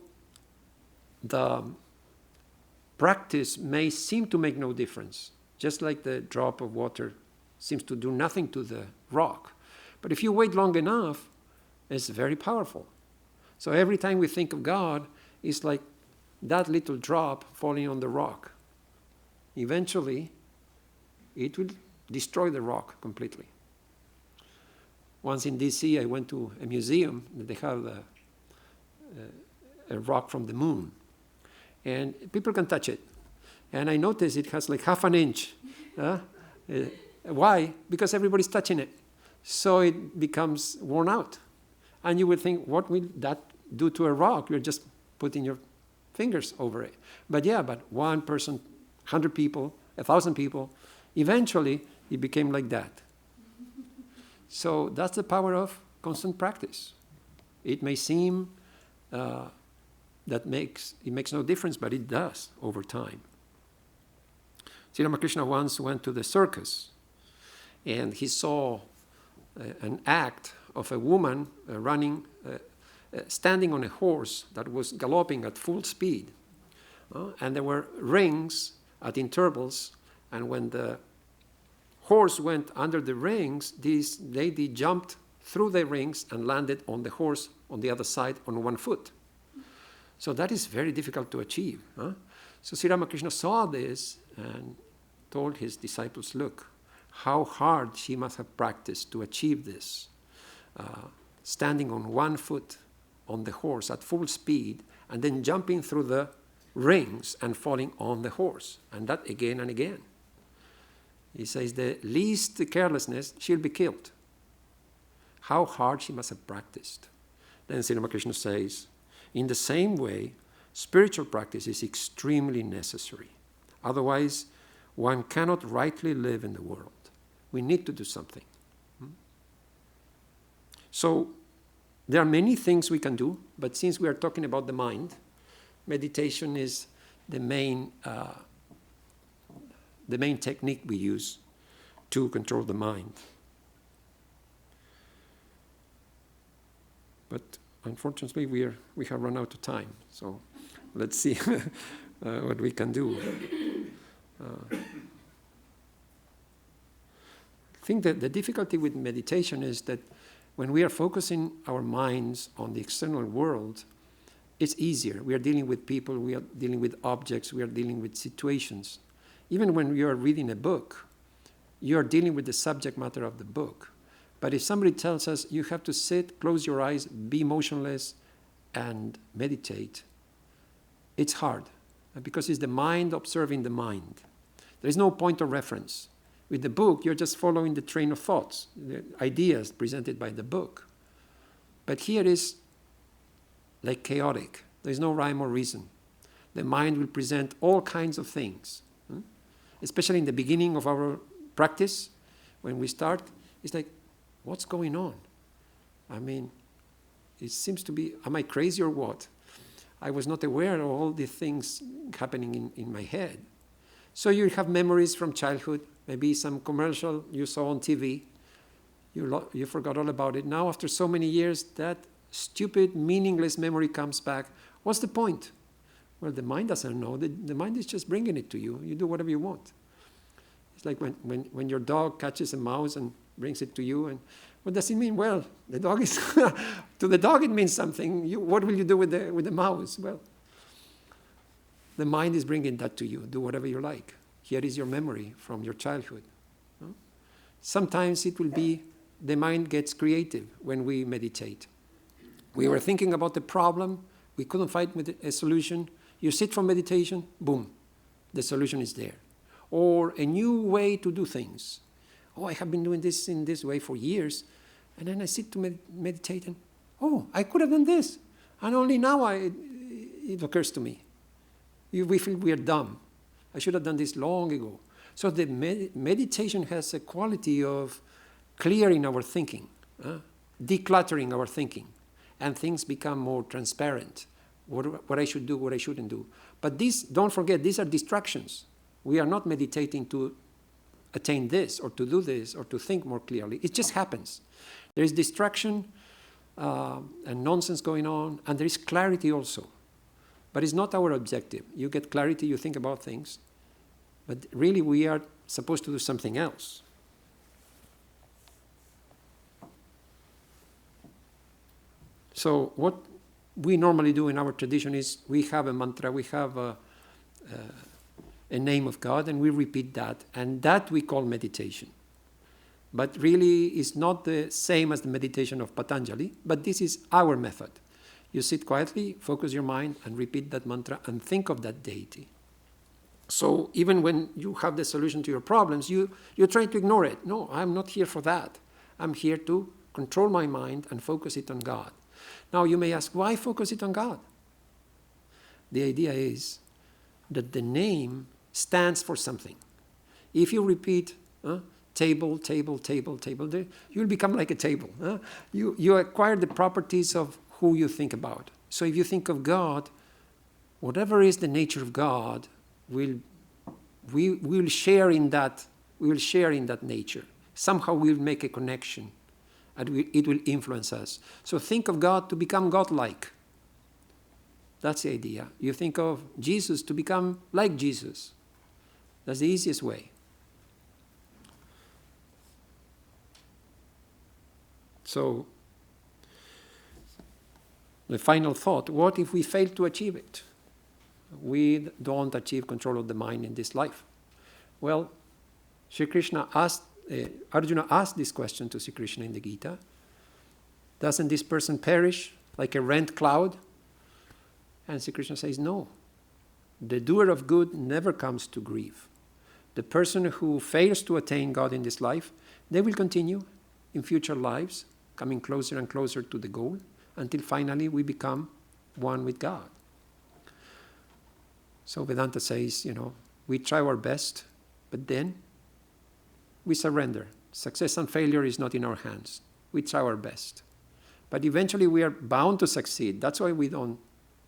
the practice may seem to make no difference, just like the drop of water seems to do nothing to the rock. But if you wait long enough, it's very powerful. So every time we think of God, it's like that little drop falling on the rock. Eventually, it will destroy the rock completely. Once in DC, I went to a museum that they have a rock from the moon. And people can touch it. And I noticed it has like half an inch. Why? Because everybody's touching it. So it becomes worn out. And you would think, what will that do to a rock? You're just putting your fingers over it. But one person, 100 people, 1,000 people, eventually it became like that. So that's the power of constant practice. It may seem it makes no difference, but it does over time. Sri Ramakrishna once went to the circus, and he saw an act of a woman standing on a horse that was galloping at full speed. And there were rings at intervals, and when the horse went under the rings, this lady jumped through the rings and landed on the horse on the other side on one foot. So that is very difficult to achieve. So Sri Ramakrishna saw this and told his disciples, look, how hard she must have practiced to achieve this. Standing on one foot on the horse at full speed and then jumping through the rings and falling on the horse, and that again and again. He says the least carelessness, she'll be killed. How hard she must have practiced. Then Sri Ramakrishna says, in the same way, spiritual practice is extremely necessary. Otherwise, one cannot rightly live in the world. We need to do something. So, there are many things we can do, but since we are talking about the mind, meditation is the main technique we use to control the mind. But unfortunately, we have run out of time. So let's see what we can do. I think that the difficulty with meditation is that when we are focusing our minds on the external world, it's easier. We are dealing with people, we are dealing with objects, we are dealing with situations. Even when you are reading a book, you are dealing with the subject matter of the book. But if somebody tells us you have to sit, close your eyes, be motionless, and meditate, it's hard because it's the mind observing the mind. There is no point of reference. With the book, you're just following the train of thoughts, the ideas presented by the book. But here is like chaotic. There's no rhyme or reason. The mind will present all kinds of things. Especially in the beginning of our practice, when we start, it's like, what's going on? I mean, it seems to be, am I crazy or what? I was not aware of all the things happening in my head. So you have memories from childhood, maybe some commercial you saw on TV. You forgot all about it. Now, after so many years, that stupid, meaningless memory comes back. What's the point? Well, the mind doesn't know. The mind is just bringing it to you. You do whatever you want. It's like when your dog catches a mouse and brings it to you. And what does it mean? Well, the dog is to the dog it means something. What will you do with the mouse? Well, the mind is bringing that to you. Do whatever you like. Here is your memory from your childhood. Sometimes it will be the mind gets creative when we meditate. We were thinking about the problem. We couldn't find a solution. You sit for meditation, boom, the solution is there. Or a new way to do things. Oh, I have been doing this in this way for years. And then I sit to meditate and, oh, I could have done this. And only now it occurs to me. We feel we are dumb. I should have done this long ago. So the meditation has a quality of clearing our thinking, decluttering our thinking. And things become more transparent. What I should do, what I shouldn't do. But don't forget, these are distractions. We are not meditating to attain this or to do this or to think more clearly. It just happens. There is distraction and nonsense going on, and there is clarity also. But it's not our objective. You get clarity, you think about things, but really we are supposed to do something else. So what we normally do in our tradition is we have a mantra, we have a name of God, and we repeat that, and that we call meditation. But really it's not the same as the meditation of Patanjali, but this is our method. You sit quietly, focus your mind, and repeat that mantra, and think of that deity. So even when you have the solution to your problems, you try to ignore it. No, I'm not here for that. I'm here to control my mind and focus it on God. Now you may ask, why focus it on God? The idea is that the name stands for something. If you repeat table, table, table, table, you'll become like a table. You acquire the properties of who you think about. So if you think of God, whatever is the nature of God, we will share in that. We will share in that nature. Somehow we'll make a connection, and it will influence us. So think of God to become God-like. That's the idea. You think of Jesus to become like Jesus. That's the easiest way. So, the final thought, what if we fail to achieve it? We don't achieve control of the mind in this life. Well, Sri Krishna asked, Arjuna asked this question to Sri Krishna in the Gita. Doesn't this person perish like a rent cloud? And Sri Krishna says, no. The doer of good never comes to grief. The person who fails to attain God in this life, they will continue in future lives, coming closer and closer to the goal, until finally we become one with God. So Vedanta says, we try our best, but then we surrender. Success and failure is not in our hands. We try our best. But eventually we are bound to succeed. That's why we don't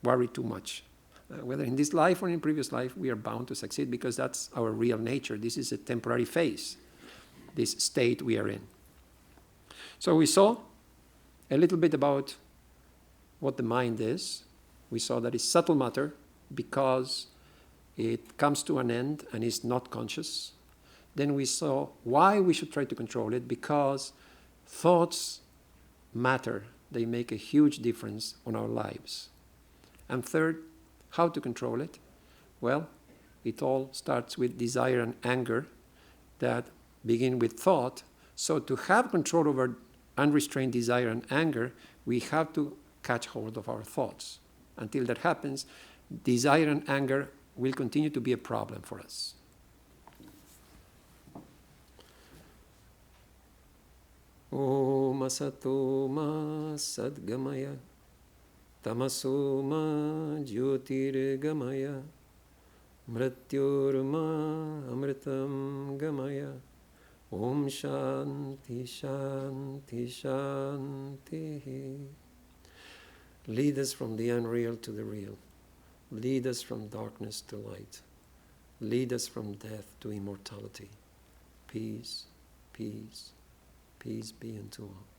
worry too much. Whether in this life or in previous life, we are bound to succeed because that's our real nature. This is a temporary phase, this state we are in. So we saw a little bit about what the mind is. We saw that it's subtle matter because it comes to an end and is not conscious. Then we saw why we should try to control it, because thoughts matter. They make a huge difference on our lives. And third, how to control it? Well, it all starts with desire and anger that begin with thought. So to have control over unrestrained desire and anger, we have to catch hold of our thoughts. Until that happens, desire and anger will continue to be a problem for us. Om asato ma sadgamaya tamaso ma jyotirgamaya mrityorma amritam gamaya. Om shanti shanti shanti. Lead us from the unreal to the real. Lead us from darkness to light. Lead us from death to immortality. Peace, peace, peace be unto all.